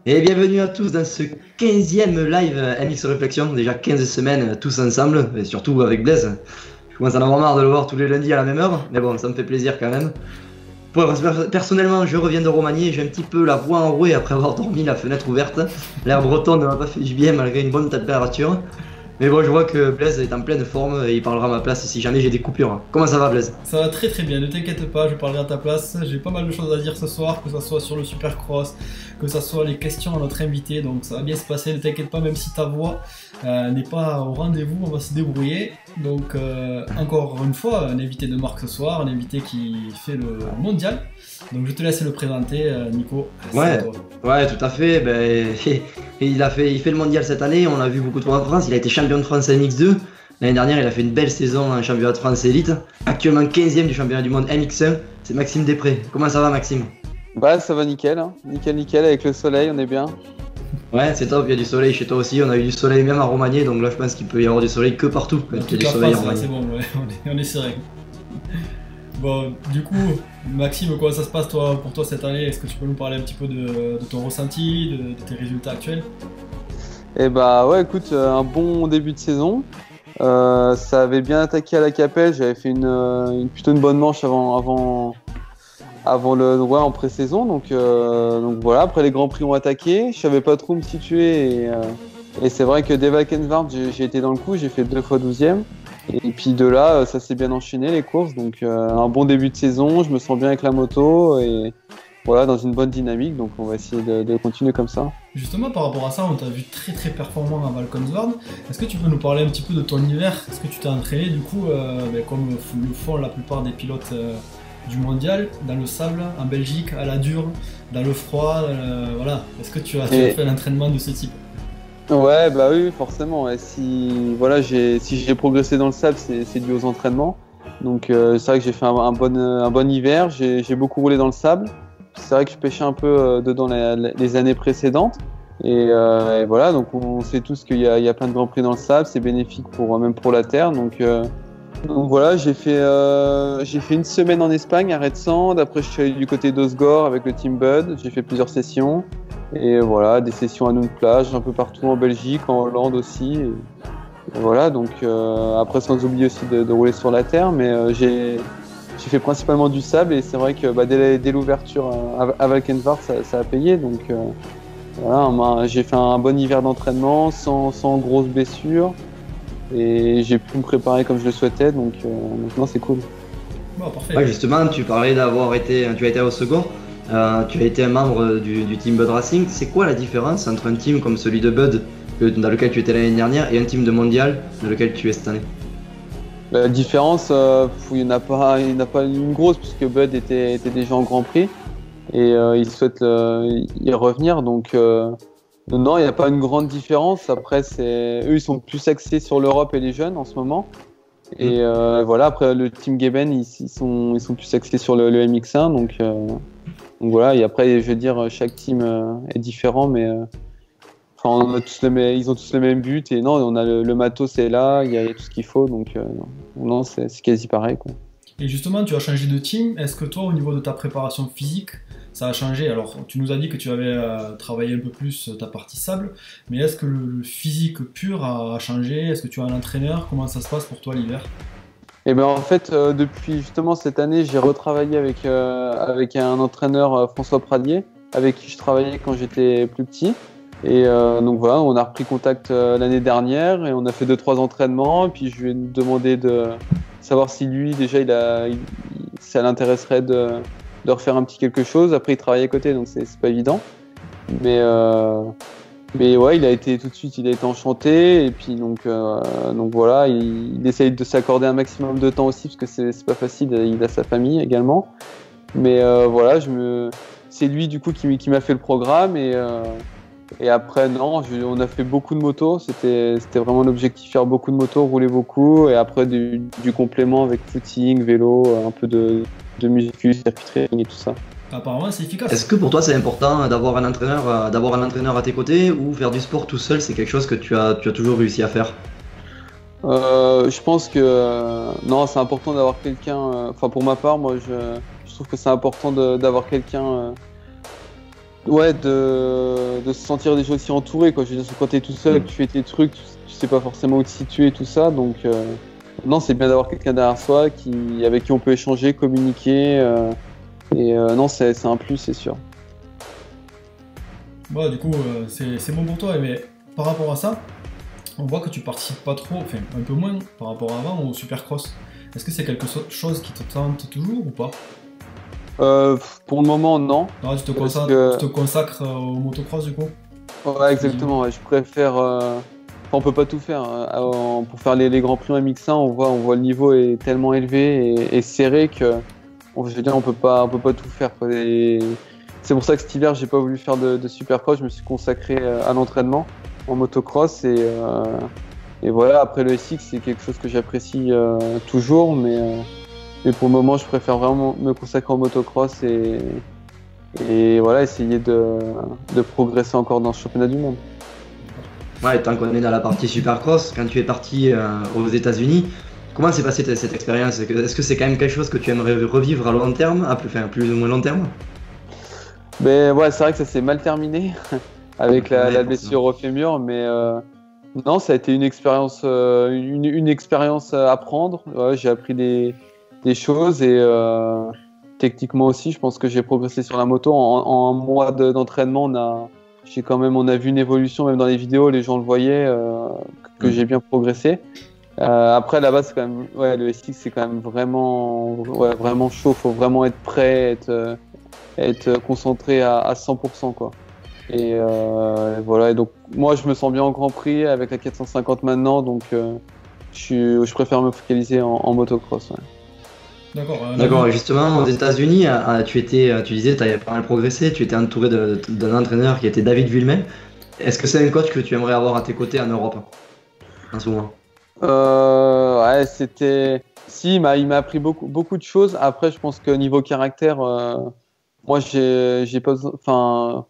Et bienvenue à tous dans ce 15e live MX Réflexion, déjà 15 semaines tous ensemble, et surtout avec Blaise. Je commence à en avoir marre de le voir tous les lundis à la même heure, mais bon, ça me fait plaisir quand même. Personnellement, je reviens de Romagny et j'ai un petit peu la voix enrouée après avoir dormi la fenêtre ouverte. L'air breton ne m'a pas fait du bien malgré une bonne température. Mais bon, je vois que Blaise est en pleine forme et il parlera à ma place si jamais j'ai des coupures. Comment ça va, Blaise? Ça va très très bien, ne t'inquiète pas, je parlerai à ta place. J'ai pas mal de choses à dire ce soir, que ça soit sur le Supercross, que ça soit les questions à notre invité, donc ça va bien se passer, ne t'inquiète pas, même si ta voix n'est pas au rendez-vous, on va se débrouiller. Donc encore une fois, un invité de marque ce soir, un invité qui fait le mondial. Donc je te laisse le présenter, Nico. C'est à Ouais, toi. ouais, tout à fait. Ben, il fait le mondial cette année. On l'a vu beaucoup de fois en France. Il a été champion de France MX2. L'année dernière, il a fait une belle saison en championnat de France élite. Actuellement 15e du championnat du monde MX1. C'est Maxime Després. Comment ça va, Maxime? Bah ça va nickel, hein. Nickel nickel avec le soleil, on est bien. Ouais, c'est top. Il y a du soleil chez toi aussi. On a eu du soleil même à Romagny. Donc là, je pense qu'il peut y avoir du soleil que partout quand Dans il y a toute du la soleil à France, là, Romagny. c'est bon, ouais, on est serré. Bon, du coup, Maxime, comment ça se passe pour toi cette année? Est-ce que tu peux nous parler un petit peu de ton ressenti, de tes résultats actuels? Et bah ouais écoute, un bon début de saison. Ça avait bien attaqué à la Capelle, j'avais fait plutôt une bonne manche avant en pré-saison. Donc voilà, après les Grands Prix ont attaqué, je savais pas trop où me situer et c'est vrai que dès Valkenswaard j'ai été dans le coup, j'ai fait 2 fois 12e. Et puis de là, ça s'est bien enchaîné les courses, donc un bon début de saison, je me sens bien avec la moto et voilà, dans une bonne dynamique, donc on va essayer de continuer comme ça. Justement, par rapport à ça, on t'a vu très très performant à Valkenswaard. Est-ce que tu peux nous parler un petit peu de ton hiver? Est-ce que tu t'es entraîné du coup, comme le font la plupart des pilotes du mondial, dans le sable, en Belgique, à la dure, dans le froid, voilà. Est-ce que tu as fait l'entraînement de ce type? Ouais, bah oui, forcément. Ouais. Si j'ai progressé dans le sable, c'est dû aux entraînements. Donc c'est vrai que j'ai fait un bon hiver. J'ai beaucoup roulé dans le sable. C'est vrai que je pêchais un peu dedans les années précédentes. Et voilà, donc on sait tous qu'il y a plein de grands prix dans le sable. C'est bénéfique même pour la terre. Donc voilà, j'ai fait une semaine en Espagne à Red Sand. Après, je suis allé du côté d'Osgore avec le Team Bud. J'ai fait plusieurs sessions. Et voilà, des sessions à Noune-Plage, un peu partout en Belgique, en Hollande aussi. Et voilà, donc après, sans oublier aussi de rouler sur la terre. Mais j'ai fait principalement du sable. Et c'est vrai que dès l'ouverture à Valkenswaard, ça a payé. Donc voilà, j'ai fait un bon hiver d'entraînement sans grosses blessures. Et j'ai pu me préparer comme je le souhaitais, donc maintenant c'est cool. Bon, parfait. Ouais, justement, tu parlais tu as été au second. Tu as été un membre du team Bud Racing. C'est quoi la différence entre un team comme celui de Bud, dans lequel tu étais l'année dernière, et un team de mondial dans lequel tu es cette année? La différence, il n'y en a pas une grosse, puisque Bud était déjà en Grand Prix, et il souhaite y revenir, donc non, il n'y a pas une grande différence. Après, eux, ils sont plus axés sur l'Europe et les jeunes en ce moment. Et voilà, après le team Geben, ils sont plus axés sur le MX1, donc voilà, et après, je veux dire, chaque team est différent, mais enfin, ils ont tous le même but, et non, on a le matos, c'est là, il y a tout ce qu'il faut, donc non, c'est quasi pareil, quoi. Et justement, tu as changé de team. Est-ce que toi, au niveau de ta préparation physique, ça a changé? Alors, tu nous as dit que tu avais travaillé un peu plus ta partie sable, mais est-ce que le physique pur a changé? Est-ce que tu as un entraîneur? Comment ça se passe pour toi l'hiver? Et ben en fait, depuis justement cette année, j'ai retravaillé avec un entraîneur, François Pradier, avec qui je travaillais quand j'étais plus petit. Et donc voilà, on a repris contact l'année dernière et on a fait 2-3 entraînements. Et puis je lui ai demandé de savoir si lui déjà ça l'intéresserait de refaire un petit quelque chose. Après il travaille à côté, donc c'est pas évident. Mais ouais, il a été enchanté, et puis donc voilà, il essaye de s'accorder un maximum de temps aussi, parce que c'est pas facile, il a sa famille également. Mais voilà, c'est lui du coup qui m'a fait le programme, et après non, on a fait beaucoup de motos, c'était vraiment l'objectif, faire beaucoup de motos, rouler beaucoup, et après du complément avec footing, vélo, un peu de muscu, circuit training et tout ça. Apparemment, c'est efficace. Est-ce que pour toi c'est important d'avoir un entraîneur à tes côtés, ou faire du sport tout seul, c'est quelque chose que tu as toujours réussi à faire? Je pense que non, c'est important d'avoir quelqu'un. Enfin, pour ma part, moi, je trouve que c'est important d'avoir quelqu'un Ouais, de se sentir déjà aussi entouré, quoi. Je veux dire, quand t'es tout seul, que tu fais tes trucs, tu sais pas forcément où te situer et tout ça, donc non, c'est bien d'avoir quelqu'un derrière soi avec qui on peut échanger, communiquer, non, c'est un plus, c'est sûr. Bon, du coup, c'est bon pour toi, mais par rapport à ça, on voit que tu participes pas trop, enfin un peu moins par rapport à avant au Supercross. Est-ce que c'est quelque chose qui te tente toujours ou pas? Pour le moment, non. Non, tu te consacres au motocross du coup? Ouais, exactement. Ouais, je préfère. On peut pas tout faire. Pour faire les grands prix en MX1, on voit le niveau est tellement élevé et serré que, je veux dire, on peut pas tout faire, quoi. C'est pour ça que cet hiver, j'ai pas voulu faire de Supercross. Je me suis consacré à l'entraînement en motocross et voilà. Après le SX, c'est quelque chose que j'apprécie toujours, mais pour le moment, je préfère vraiment me consacrer en motocross et voilà, essayer de progresser encore dans ce championnat du monde. Ouais, tant qu'on est dans la partie Supercross, quand tu es parti aux États-Unis, comment s'est passée cette expérience? Est-ce que c'est quand même quelque chose que tu aimerais revivre à long terme, plus ou moins long terme? Ben ouais, c'est vrai que ça s'est mal terminé avec la blessure au fémur, mais non, ça a été une expérience, une expérience à apprendre. Ouais, j'ai appris des choses et techniquement aussi, je pense que j'ai progressé sur la moto. En un mois d'entraînement, on a vu une évolution, même dans les vidéos, les gens le voyaient, que j'ai bien progressé. Après, là-bas, c'est quand même, ouais, le SX, c'est quand même vraiment chaud. Faut vraiment être prêt, être concentré à 100%, quoi. Et voilà. Et donc, moi, je me sens bien en Grand Prix avec la 450 maintenant, donc je préfère me focaliser en motocross. Ouais. D'accord. Et justement, aux États-Unis, tu disais, tu avais pas mal progressé, tu étais entouré d'un entraîneur qui était David Vuillemin. Est-ce que c'est un coach que tu aimerais avoir à tes côtés en Europe en ce moment? Ouais, si, il m'a appris beaucoup de choses. Après, je pense que niveau caractère, moi, j'ai pas besoin. Enfin,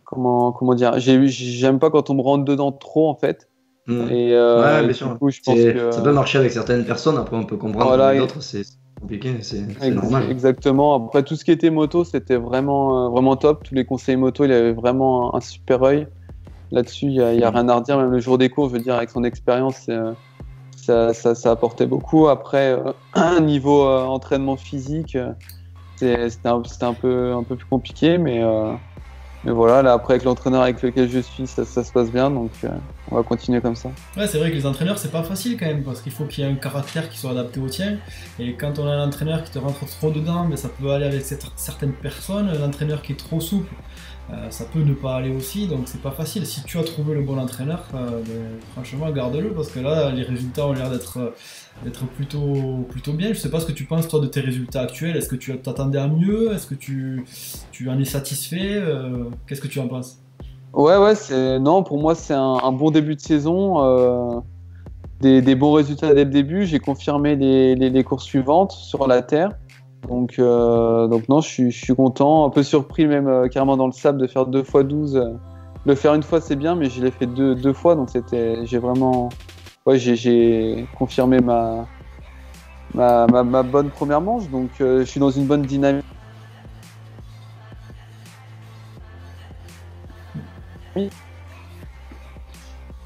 comment dire, j'aime pas quand on me rentre dedans trop, en fait. Et ouais, bien du sûr. coup, je pense que ça peut marcher avec certaines personnes, après on peut comprendre voilà, avec d'autres, c'est compliqué, c'est normal. Exactement. Après, tout ce qui était moto, c'était vraiment top. Tous les conseils moto, il avait vraiment un super œil. Là-dessus, il y a rien à redire. Même le jour des cours, je veux dire, avec son expérience, ça apportait beaucoup. Après, niveau entraînement physique, c'était un peu plus compliqué, mais voilà, là après avec l'entraîneur avec lequel je suis, ça se passe bien, donc on va continuer comme ça. Ouais, c'est vrai que les entraîneurs, c'est pas facile quand même, parce qu'il faut qu'il y ait un caractère qui soit adapté au tien, et quand on a un entraîneur qui te rentre trop dedans, mais ça peut aller avec certaines personnes, l'entraîneur qui est trop souple, ça peut ne pas aller aussi, donc c'est pas facile. Si tu as trouvé le bon entraîneur, franchement garde-le, parce que là les résultats ont l'air d'être plutôt bien. Je sais pas ce que tu penses toi de tes résultats actuels, est-ce que tu t'attendais à mieux, est-ce que tu en es satisfait, qu'est-ce que tu en penses? Ouais, non, pour moi c'est un bon début de saison, des bons résultats dès le début, j'ai confirmé les courses suivantes sur la terre. Donc non, je suis content, un peu surpris même carrément dans le sable de faire 2x12. Le faire une fois c'est bien, mais je l'ai fait deux fois, donc j'ai confirmé ma bonne première manche, donc je suis dans une bonne dynamique.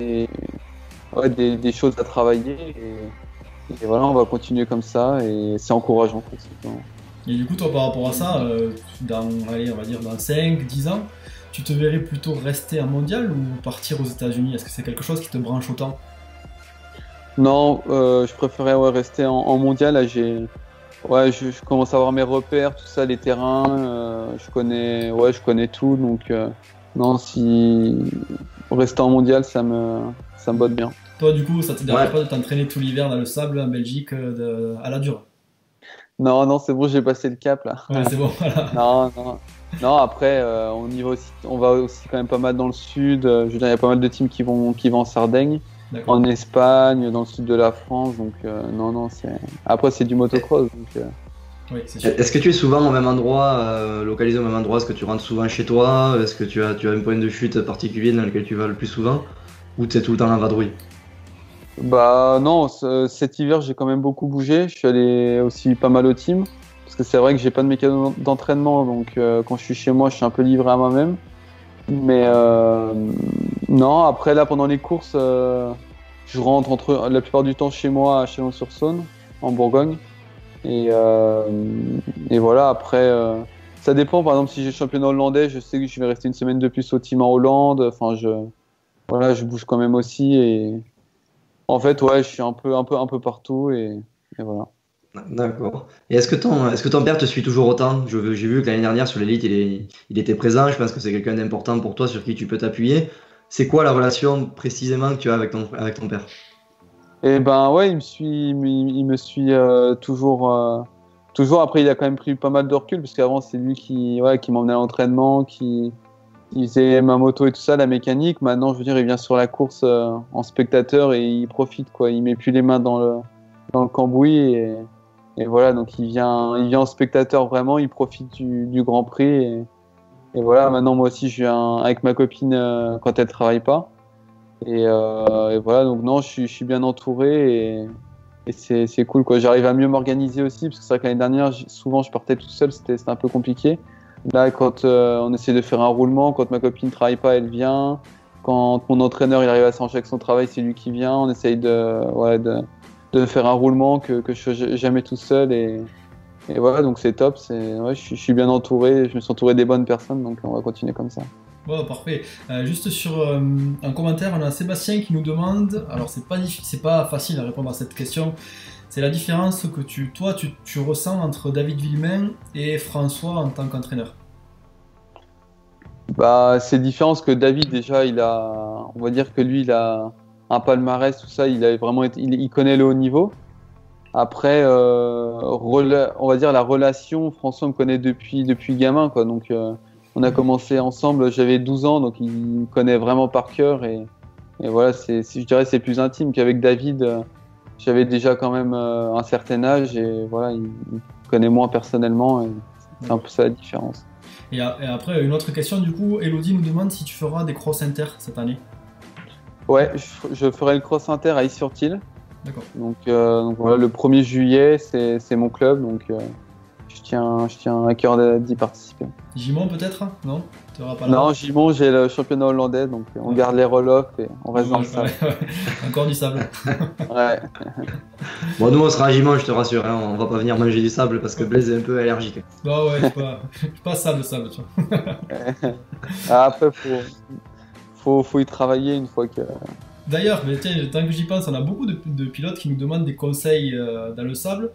Et ouais, des choses à travailler et voilà, on va continuer comme ça et c'est encourageant. Et du coup, toi, par rapport à ça, allez, on va dire dans 5-10 ans, tu te verrais plutôt rester en mondial ou partir aux États-Unis? Est-ce que c'est quelque chose qui te branche autant? Non, je préférais rester en mondial. Là, je commence à avoir mes repères, tout ça, les terrains, je connais tout. Donc, non, si rester en mondial, ça me botte bien. Toi, du coup, ça te dérange pas de t'entraîner tout l'hiver dans le sable en Belgique à la dure? Non, c'est bon, j'ai passé le cap là. Ouais, c'est bon, voilà. Non, après, on va aussi quand même pas mal dans le sud. Je veux dire, il y a pas mal de teams qui vont en Sardaigne, en Espagne, dans le sud de la France. Donc, non, après, c'est du motocross. Donc, oui, c'est sûr. Est-ce que tu es souvent au même endroit, localisé au même endroit? Est-ce que tu rentres souvent chez toi? Est-ce que tu as un point de chute particulier dans lequel tu vas le plus souvent? Ou tu es tout le temps en vadrouille? Bah non, cet hiver j'ai quand même beaucoup bougé. Je suis allé aussi pas mal au team parce que c'est vrai que j'ai pas de mécano d'entraînement, donc quand je suis chez moi, je suis un peu livré à moi-même. Mais non, après là pendant les courses, je rentre la plupart du temps chez moi à Chalon-sur-Saône, en Bourgogne. Et voilà, après, ça dépend. Par exemple, si j'ai le championnat hollandais, je sais que je vais rester une semaine de plus au team en Hollande. Enfin, voilà, je bouge quand même aussi. Et en fait, ouais, je suis un peu partout. Et voilà. D'accord. Et est-ce que ton père te suit toujours autant? J'ai vu que l'année dernière sur l'élite, il était présent. Je pense que c'est quelqu'un d'important pour toi sur qui tu peux t'appuyer. C'est quoi la relation précisément que tu as avec ton père? Et ben ouais, il me suit toujours. Toujours. Après, il a quand même pris pas mal de recul parce qu'avant, c'est lui qui m'emmenait à l'entraînement, qui faisait ma moto et tout ça, la mécanique. Maintenant, je veux dire, il vient sur la course en spectateur et il profite, quoi. Il met plus les mains dans le cambouis et voilà. Donc, il vient en spectateur vraiment. Il profite du Grand Prix et voilà. Maintenant, moi aussi, je viens avec ma copine quand elle travaille pas. Et voilà, donc non, je suis bien entouré et c'est cool, quoi. J'arrive à mieux m'organiser aussi, parce que c'est vrai que l'année dernière, souvent je partais tout seul, c'était un peu compliqué. Là, quand on essaie de faire un roulement, quand ma copine ne travaille pas, elle vient. Quand mon entraîneur il arrive à s'enchaîner avec son travail, c'est lui qui vient. On essaye de faire un roulement que je fais jamais tout seul. Et voilà, donc c'est top. Ouais, je suis bien entouré, je me suis entouré des bonnes personnes, donc on va continuer comme ça. Ouais, parfait. Juste sur un commentaire, on a Sébastien qui nous demande, alors c'est pas facile à répondre à cette question, c'est la différence que tu ressens entre David Villemain et François en tant qu'entraîneur. Bah, c'est différent parce que David, déjà, on va dire que lui, il a un palmarès, tout ça, il connaît le haut niveau. Après, on va dire la relation, François me connaît depuis gamin, quoi. Donc, on a commencé ensemble, j'avais 12 ans, donc il me connaît vraiment par cœur. Et voilà, je dirais c'est plus intime qu'avec David. J'avais déjà quand même un certain âge et voilà, il me connaît moins personnellement. Et c'est un peu ça la différence. Et après, une autre question, du coup, Elodie nous demande si tu feras des cross inter cette année. Ouais, je ferai le cross inter à Is-sur-Tille. D'accord. Donc voilà, le 1er juillet, c'est mon club, donc je tiens à cœur d'y participer. Gimont peut-être? Non? Tu auras pas là? Non, Gimont, j'ai le championnat hollandais, donc on garde les roll-off et on reste dans le sable. Encore du sable. Ouais. Bon, nous on sera à Gimont, je te rassure, hein, on va pas venir manger du sable parce que Blaise est un peu allergique. Bah ouais, je suis pas sable, tu vois. Après, faut y travailler une fois que... D'ailleurs, mais tiens, tant que j'y pense, on a beaucoup de pilotes qui nous demandent des conseils dans le sable.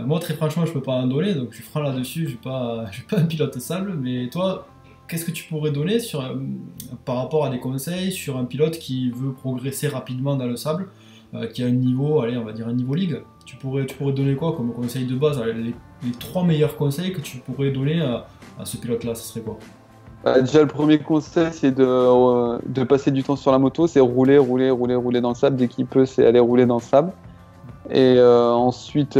Moi, très franchement, je peux pas en donner, donc je suis franc là-dessus, je suis pas un pilote sable, mais toi, qu'est-ce que tu pourrais donner par rapport à des conseils sur un pilote qui veut progresser rapidement dans le sable, qui a un niveau, allez, on va dire un niveau ligue? Tu pourrais donner quoi comme conseil de base? Les 3 meilleurs conseils que tu pourrais donner à ce pilote-là, ce serait quoi? Déjà, le premier conseil, c'est de passer du temps sur la moto, c'est rouler dans le sable. Dès qu'il peut, c'est aller rouler dans le sable. Et ensuite,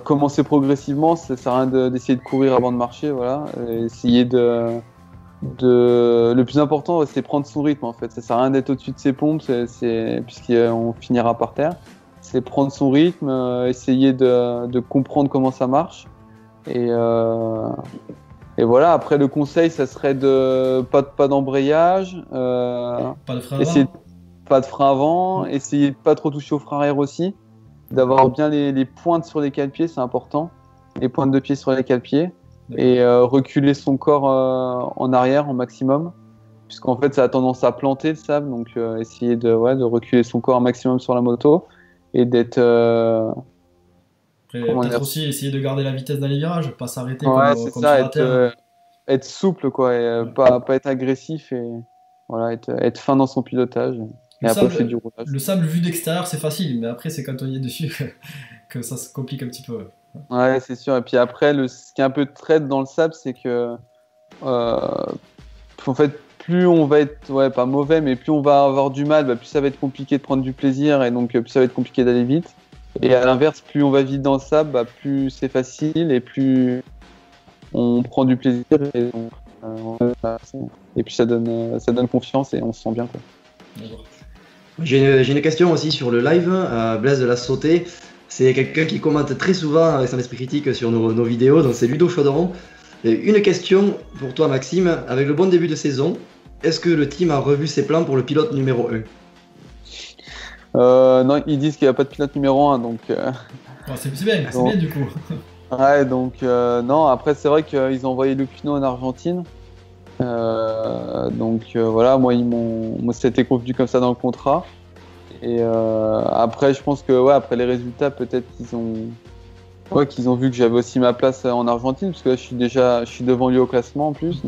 commencer progressivement, ça sert à rien d'essayer de courir avant de marcher. Voilà. Essayer le plus important, c'est prendre son rythme, en fait. Ça sert à rien d'être au-dessus de ses pompes, puisqu'on finira par terre. C'est prendre son rythme, essayer de comprendre comment ça marche. Et voilà, après le conseil, ça serait pas d'embrayage, pas de frein avant. Pas de frein avant, Ouais. Essayer de pas trop toucher au frein arrière aussi, d'avoir bien les pointes sur les cale-pieds, c'est important, les pointes de pied sur les cale-pieds, et reculer son corps en arrière au maximum, puisqu'en fait ça a tendance à planter le sable, donc essayer de reculer son corps un maximum sur la moto, et d'être... Peut-être aussi essayer de garder la vitesse dans les virages, pas s'arrêter ouais, comme c'est sur ça, la terre. être souple, quoi, et pas être agressif, et voilà, être fin dans son pilotage. Et après, c'est du roulage. Le sable vu d'extérieur, c'est facile, mais après, c'est quand on y est dessus que ça se complique un petit peu. Ouais, c'est sûr. Et puis après, ce qui est un peu traite dans le sable, c'est que en fait, plus on va être, pas mauvais, mais plus on va avoir du mal, plus ça va être compliqué de prendre du plaisir, et donc plus ça va être compliqué d'aller vite. Et à l'inverse, plus on va vite dans le sable, plus c'est facile, et plus on prend du plaisir, et puis ça donne confiance, et on se sent bien, quoi. D'accord. J'ai une question aussi sur le live. Blaise de la Sauté, c'est quelqu'un qui commente très souvent avec son esprit critique sur nos vidéos, donc c'est Ludo Chaudron. Et une question pour toi, Maxime. Avec le bon début de saison, est-ce que le team a revu ses plans pour le pilote numéro 1? Non, ils disent qu'il n'y a pas de pilote numéro 1, donc... c'est bien du coup. Ouais, donc non, après c'est vrai qu'ils ont envoyé Lupino en Argentine. Voilà, moi c'était convenu comme ça dans le contrat. Et après, je pense que après les résultats, peut-être qu'ils ont vu que j'avais aussi ma place en Argentine, parce que là, je suis devant lui au classement en plus.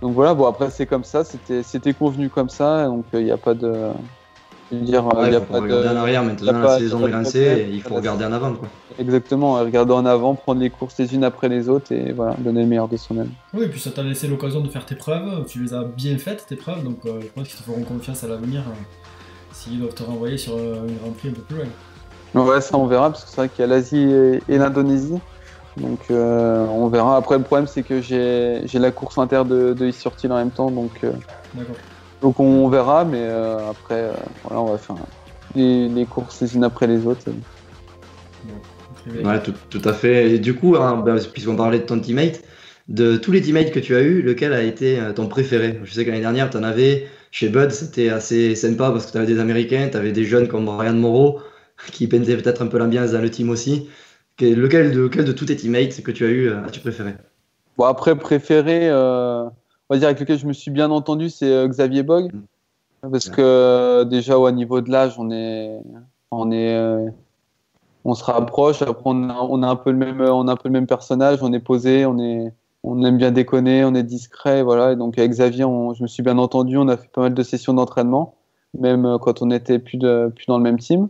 Donc voilà, bon après c'est comme ça, c'était convenu comme ça, donc il n'y a pas de... Je veux dire, il faut regarder en arrière, maintenant la saison est lancée, et il faut regarder en avant, quoi. Exactement, regarder en avant, prendre les courses les unes après les autres et voilà, donner le meilleur de soi-même. Oui, et puis ça t'a laissé l'occasion de faire tes preuves, tu les as bien faites tes preuves, donc je pense qu'ils te feront confiance à l'avenir s'ils doivent te renvoyer sur une Grand Prix un peu plus loin. Ouais, ça on verra, parce que c'est vrai qu'il y a l'Asie et l'Indonésie, donc on verra. Après le problème c'est que j'ai la course inter de e-sortil en même temps, D'accord. Donc on verra, mais après voilà, on va faire les courses les unes après les autres. Ouais, tout à fait. Et du coup, puisqu'on parlait de ton teammate, de tous les teammates que tu as eu, lequel a été ton préféré? Je sais que l'année dernière, tu en avais chez Bud, c'était assez sympa parce que tu avais des Américains, tu avais des jeunes comme Brian Moreau qui peinaient peut-être un peu l'ambiance dans le team aussi. Lequel de tous tes teammates que tu as eu as-tu préféré? Bon, après, préféré, on va dire avec lequel je me suis bien entendu, c'est Xavier Bog. Parce que déjà, au niveau de l'âge, on se rapproche. Après, on a un peu le même personnage. On est posé, on aime bien déconner, on est discret, voilà. Et donc avec Xavier, je me suis bien entendu. On a fait pas mal de sessions d'entraînement, même quand on était plus dans le même team.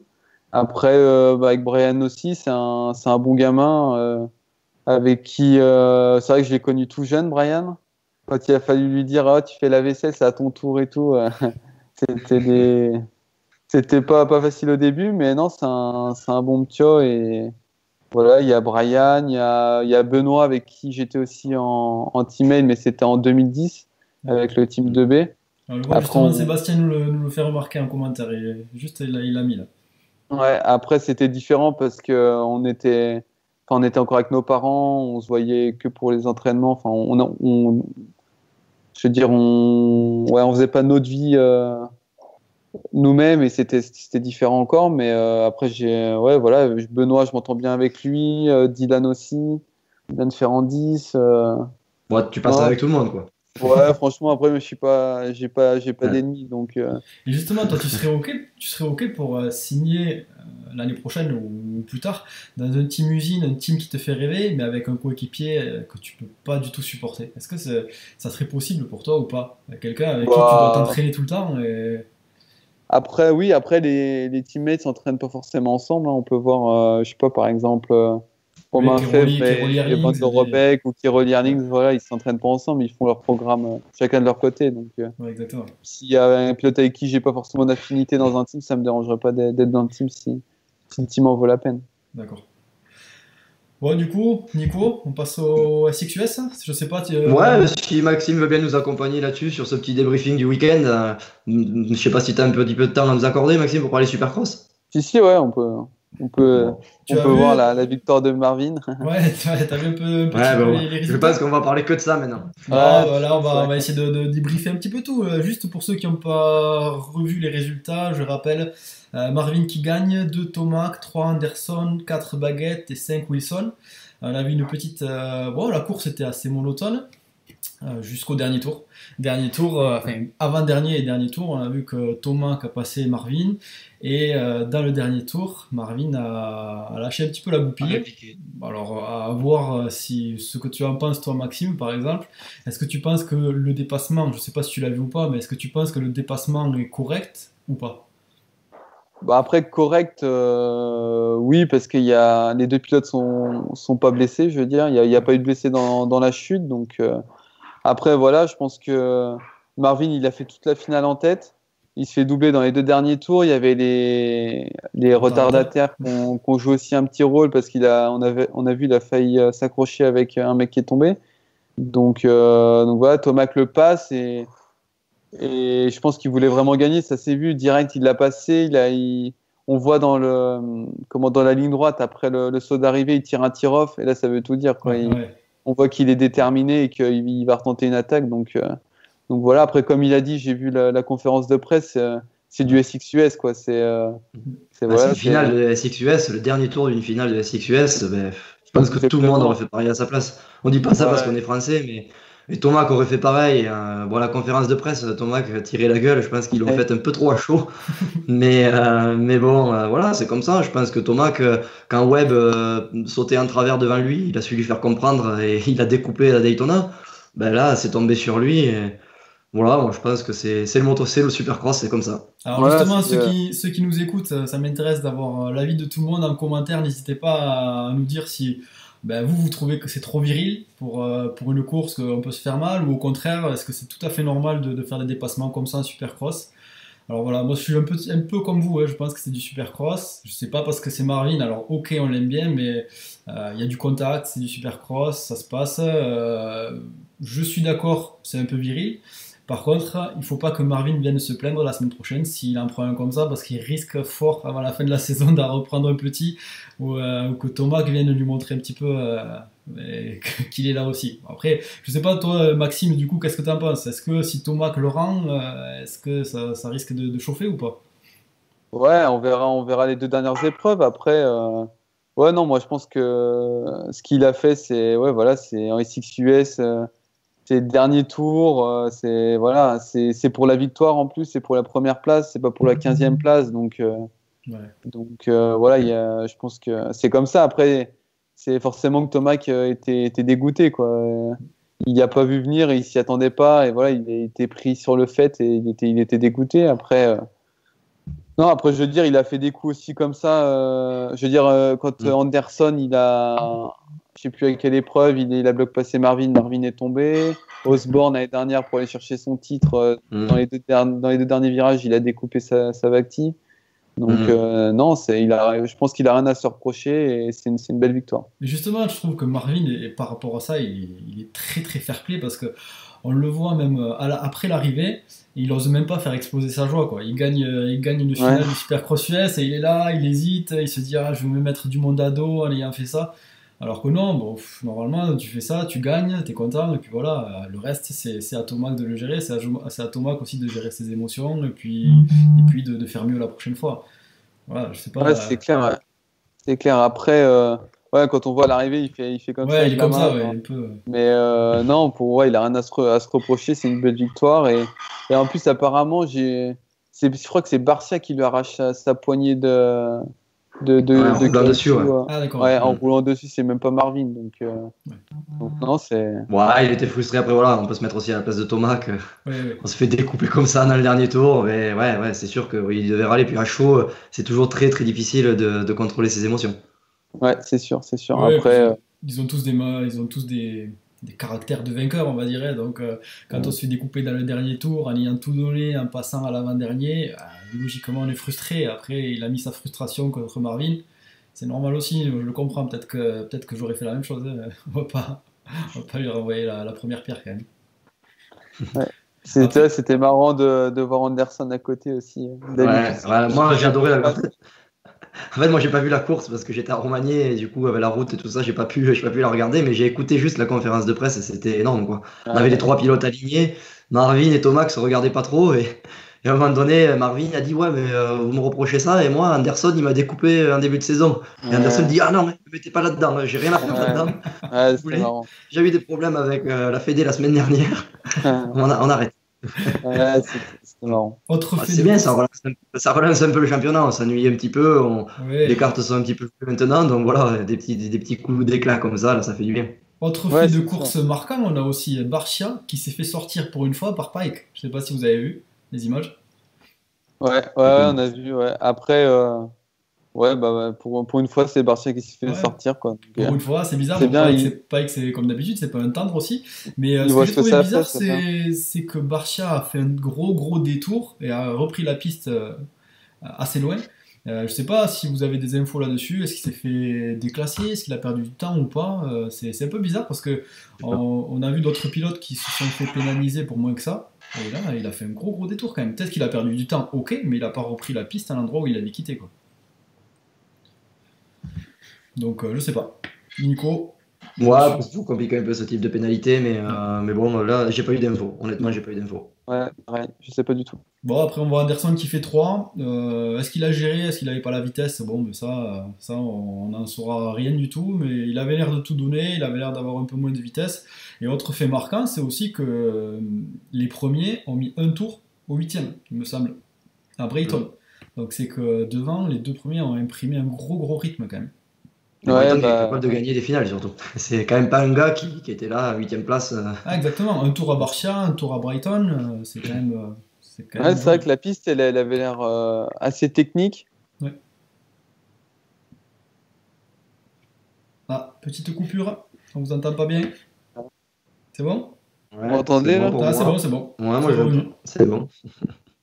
Après, avec Brian aussi, c'est un bon gamin avec qui, c'est vrai que je l'ai connu tout jeune, Brian. Quand il a fallu lui dire, ah, tu fais la vaisselle, c'est à ton tour et tout. C'était pas facile au début, mais non, c'est un bon ptio. Et voilà, il y a Brian, il y a Benoît avec qui j'étais aussi en teammate, mais c'était en 2010 avec le team 2B. Alors, le justement, Sébastien nous le fait remarquer en commentaire. Il l'a mis là. Ouais, après c'était différent parce que on était encore avec nos parents, on se voyait que pour les entraînements. Enfin, je veux dire, on faisait pas notre vie nous-mêmes et c'était différent encore. Mais après voilà, Benoît, je m'entends bien avec lui, Dylan aussi, Dylan Ferrandis. Bon, tu passes avec tout le monde, quoi. Ouais, franchement, après, j'ai pas d'ennemis, donc. Et justement, toi, tu serais ok pour signer l'année prochaine ou plus tard dans un team usine, un team qui te fait rêver, mais avec un coéquipier que tu peux pas du tout supporter. Est-ce que ça serait possible pour toi ou pas? Quelqu'un avec qui tu dois t'entraîner tout le temps Après, oui, les teammates s'entraînent pas forcément ensemble, hein. On peut voir, je sais pas, par exemple. Romain Febvre et Bando Robec ou Kiroli Erlings, voilà, ils s'entraînent pas ensemble, ils font leur programme chacun de leur côté. Donc, ouais, exactement. S'il y a un pilote avec qui j'ai pas forcément d'affinité dans un team, ça me dérangerait pas d'être dans le team si le team en vaut la peine. D'accord. Bon, du coup, Nico, on passe au SXUS. Je sais pas. Ouais, si Maxime veut bien nous accompagner là-dessus sur ce petit débriefing du week-end, je sais pas si tu as un petit peu de temps à nous accorder, Maxime, pour parler Supercross. Si, ouais, on peut voir la victoire de Marvin. Ouais, t'as vu un peu les résultats. Je pense qu'on va parler que de ça maintenant. Voilà, on va essayer de débriefer un petit peu tout. Juste pour ceux qui n'ont pas revu les résultats, je rappelle Marvin qui gagne, 2 Tomac, 3 Anderson, 4 Baguette et 5 Wilson. On a vu une petite... la course était assez monotone jusqu'au dernier tour. Avant-dernier et dernier tour, on a vu que Tomac a passé Marvin. Et dans le dernier tour, Marvin a lâché un petit peu la goupille. Alors, à voir ce que tu en penses, toi, Maxime, par exemple. Est-ce que tu penses que le dépassement, je ne sais pas si tu l'as vu ou pas, mais est-ce que tu penses que le dépassement est correct ou pas? Après, correct, oui, parce que les deux pilotes sont pas blessés, je veux dire. Il n'y a pas eu de blessés dans la chute. Donc, après, voilà, je pense que Marvin, il a fait toute la finale en tête. Il se fait doubler dans les 2 derniers tours. Il y avait les retardataires qui ont joué aussi un petit rôle parce on a vu, il a failli s'accrocher avec un mec qui est tombé. Donc voilà, Tomac le passe et je pense qu'il voulait vraiment gagner. Ça s'est vu direct, il l'a passé. On voit dans la ligne droite après le saut d'arrivée, il tire un tir-off et là ça veut tout dire, quoi. Ouais. on voit qu'il est déterminé et qu'il va retenter une attaque. Donc voilà, après, comme il a dit, j'ai vu la conférence de presse, c'est du SXUS, quoi. C'est une finale de SXUS, le dernier tour d'une finale de SXUS. Ben, je pense que tout le monde aurait fait pareil à sa place. On dit pas ça parce qu'on est français, mais Thomas aurait fait pareil. Bon, la conférence de presse, Thomas a tiré la gueule. Je pense qu'ils l'ont fait un peu trop à chaud. mais bon, voilà, c'est comme ça. Je pense que Thomas, quand Webb sautait en travers devant lui, il a su lui faire comprendre et il a découpé la Daytona. Ben là, c'est tombé sur lui. Et voilà, moi, je pense que c'est le moto, c'est le Supercross, c'est comme ça. Alors justement, ceux qui nous écoutent, ça m'intéresse d'avoir l'avis de tout le monde en commentaire. N'hésitez pas à nous dire si vous trouvez que c'est trop viril pour une course, qu'on peut se faire mal, ou au contraire, est-ce que c'est tout à fait normal de faire des dépassements comme ça en Supercross. Alors voilà, moi je suis un peu comme vous, je pense que c'est du Supercross. Je sais pas parce que c'est Marvin, alors ok, on l'aime bien, mais il y a du contact, c'est du Supercross, ça se passe. Je suis d'accord, c'est un peu viril. Par contre, il faut pas que Marvin vienne se plaindre la semaine prochaine s'il en prend un comme ça, parce qu'il risque fort avant la fin de la saison d'en reprendre un petit, ou que Thomas vienne lui montrer un petit peu qu'il est là aussi. Après, je sais pas toi Maxime, du coup, qu'est-ce que tu en penses? Est-ce que si Thomas le rend, est-ce que ça risque de chauffer ou pas? Ouais, on verra les 2 dernières épreuves. Après, ouais, non, moi je pense que ce qu'il a fait, c'est en SXUS. C'est le dernier tour, c'est pour la victoire en plus, c'est pour la première place, c'est pas pour la 15e place. Donc voilà, je pense que c'est comme ça. Après, c'est forcément que Thomas était dégoûté, quoi. Il n'y a pas vu venir, il s'y attendait pas, et voilà, il a été pris sur le fait et il était dégoûté. Après, non, après, je veux dire, il a fait des coups aussi comme ça. Je veux dire, quand Anderson, je sais plus à quelle épreuve, il a bloqué passé Marvin est tombé. Osborne, l'année dernière, pour aller chercher son titre, dans les 2 derniers virages, il a découpé sa Vacti. Donc, non, je pense qu'il a rien à se reprocher et c'est une belle victoire. Mais justement, je trouve que Marvin, par rapport à ça, il est très très fair-play parce que on le voit même après l'arrivée, il ose même pas faire exploser sa joie, quoi. Il gagne une finale du Supercross US et il est là, il hésite, il se dit je vais me mettre du monde à dos en ayant fait ça. Alors que non, bon, normalement tu fais ça, tu gagnes, t'es content et puis voilà, le reste c'est à Thomas de le gérer, c'est à Thomas aussi de gérer ses émotions et puis de faire mieux la prochaine fois. Voilà, je sais pas. Ouais, c'est clair. Ouais. C'est clair. Après, quand on voit l'arrivée, il fait comme ça. Ouais, il est comme ça, un peu. Mais non, il a rien à se reprocher. C'est une belle victoire et en plus apparemment, je crois que c'est Barcia qui lui arrache sa poignée de en roulant dessus. Ah, d'accord. Ouais, en roulant dessus, c'est même pas Marvin. Donc non, c'est. Ouais, il était frustré. Après, voilà, on peut se mettre aussi à la place de Thomas, on se fait découper comme ça dans le dernier tour. Mais ouais, c'est sûr qu'il devait râler. Puis à chaud, c'est toujours très très difficile de contrôler ses émotions. Ouais, c'est sûr. Ouais, Après, ils ont tous des caractères de vainqueurs, on va dire. Donc, quand on se fait découper dans le dernier tour, en ayant tout donné, en passant à l'avant-dernier, logiquement, on est frustré. Après, il a mis sa frustration contre Marvin. C'est normal aussi, je le comprends. Peut-être que j'aurais fait la même chose. On va pas lui renvoyer la première pierre, quand même. Ouais. C'était marrant de voir Anderson à côté aussi. Moi, j'ai adoré la course. En fait, moi, j'ai pas vu la course parce que j'étais à Romagny et du coup, avec la route et tout ça, j'ai pas pu la regarder, mais j'ai écouté juste la conférence de presse et c'était énorme, quoi. On avait les 3 pilotes alignés, Marvin et Thomas qui se regardaient pas trop et à un moment donné, Marvin a dit ouais, mais vous me reprochez ça et moi, Anderson, il m'a découpé en début de saison. Et Anderson dit ah non, ne me mettez pas là-dedans, j'ai rien à faire là-dedans. C'était marrant. J'ai eu des problèmes avec la Fédé la semaine dernière. On arrête. Ouais, c'était marrant. C'est bien, ça relance un peu le championnat, on s'ennuie un petit peu, les cartes sont un petit peu plus maintenant, donc voilà, des petits coups d'éclat comme ça, là, ça fait du bien. Autre fait de course marquant, on a aussi Barcia qui s'est fait sortir pour une fois par Pike. Je sais pas si vous avez vu les images. Ouais, on a vu. Ouais. Après, pour une fois, c'est Barcia qui s'est fait sortir, quoi. Donc, pour une fois, c'est bizarre. Pike, c'est comme d'habitude, c'est pas un tendre aussi. Mais ce que j'ai trouvé bizarre, c'est que Barcia a fait un gros détour et a repris la piste assez loin. Je sais pas si vous avez des infos là-dessus. Est-ce qu'il s'est fait déclasser? Est-ce qu'il a perdu du temps ou pas? C'est un peu bizarre parce que on a vu d'autres pilotes qui se sont fait pénaliser pour moins que ça. Et là, il a fait un gros détour quand même. Peut-être qu'il a perdu du temps, ok, mais il a pas repris la piste à l'endroit où il avait quitté, quoi. Donc je sais pas. Nico, Moi, vous compliquez un peu ce type de pénalité, mais bon, là, j'ai pas eu d'infos. Honnêtement, j'ai pas eu d'infos. Ouais, pareil, je sais pas du tout. Bon, après, on voit Anderson qui fait 3. Est-ce qu'il a géré? Est-ce qu'il avait pas la vitesse? Bon, mais ça on n'en saura rien du tout. Mais il avait l'air de tout donner. Il avait l'air d'avoir un peu moins de vitesse. Et autre fait marquant, c'est aussi que les premiers ont mis un tour au 8e, il me semble, à Brayton. Donc c'est que devant, les 2 premiers ont imprimé un gros rythme quand même. Brighton est capable de gagner des finales surtout. C'est quand même pas un gars qui était là à 8e place. Ah, exactement, un tour à Barcia, un tour à Brighton, c'est quand même. C'est vrai que la piste, elle avait l'air assez technique. Ouais. Ah, petite coupure, on vous entend pas bien. C'est bon? Ouais, vous m'entendez là? Ah, c'est bon. Ouais, moi j'entends. C'est bon.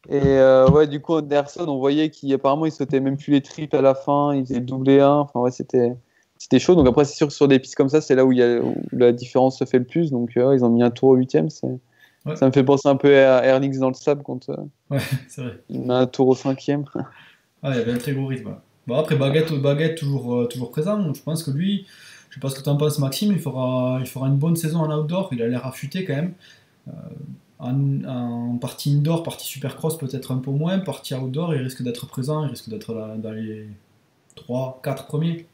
Et ouais, du coup, Anderson, on voyait qu'apparemment il sautait même plus les triples à la fin, il faisait doublé 1. Enfin, ouais, c'était chaud. Donc après, c'est sûr que sur des pistes comme ça, c'est là où la différence se fait le plus. Donc ils ont mis un tour au 8e. Ouais. Ça me fait penser un peu à Erlings dans le sable quand ouais, c'est vrai. Il met un tour au 5e. Ah, il y avait un très gros rythme. Bon, après, Baguette toujours présent. Je pense que lui, je sais pas ce que tu en penses, Maxime, il fera une bonne saison en outdoor. Il a l'air affûté quand même. En partie indoor, partie supercross, peut-être un peu moins. Partie outdoor, il risque d'être présent. Il risque d'être dans les 3-4 premiers.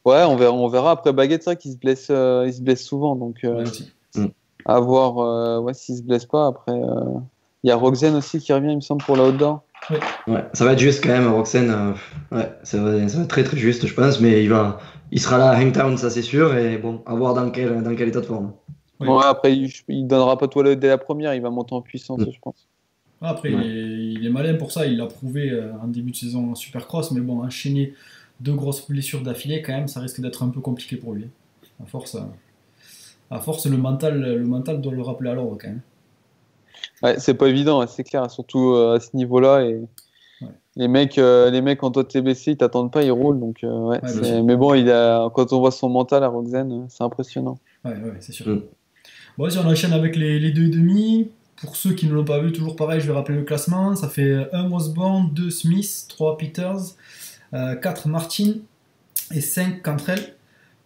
Ouais, on verra. Après, Baguette, c'est vrai qu'il se blesse souvent. Donc, ouais, aussi. À voir s'il se blesse pas. Après, il y a Roxen aussi qui revient, il me semble, pour la outdoor. Ouais, ça va être juste quand même, Roxen. Ouais, ça va être très très juste, je pense. Mais il sera là à Hangtown, ça c'est sûr. Et bon, à voir dans quel état de forme. Ouais. Bon, après, il donnera pas tout dès la première, il va monter en puissance, je pense. Après, il est malin pour ça, il l'a prouvé en début de saison en Supercross, mais bon, enchaîner 2 grosses blessures d'affilée, quand même, ça risque d'être un peu compliqué pour lui. À force, le mental doit le rappeler à l'ordre, quand même. Ouais, c'est pas évident, c'est clair, surtout à ce niveau-là. Et les mecs, quand toi t'es blessé, ils t'attendent pas, ils roulent. Donc, mais bon, quand on voit son mental à Roxen, c'est impressionnant. Ouais, c'est sûr. Bon, si on enchaîne avec les 2,5, pour ceux qui ne l'ont pas vu, toujours pareil, je vais rappeler le classement. Ça fait 1 Osborne, 2 Smith, 3 Peters, 4 Martin et 5 Cantrell.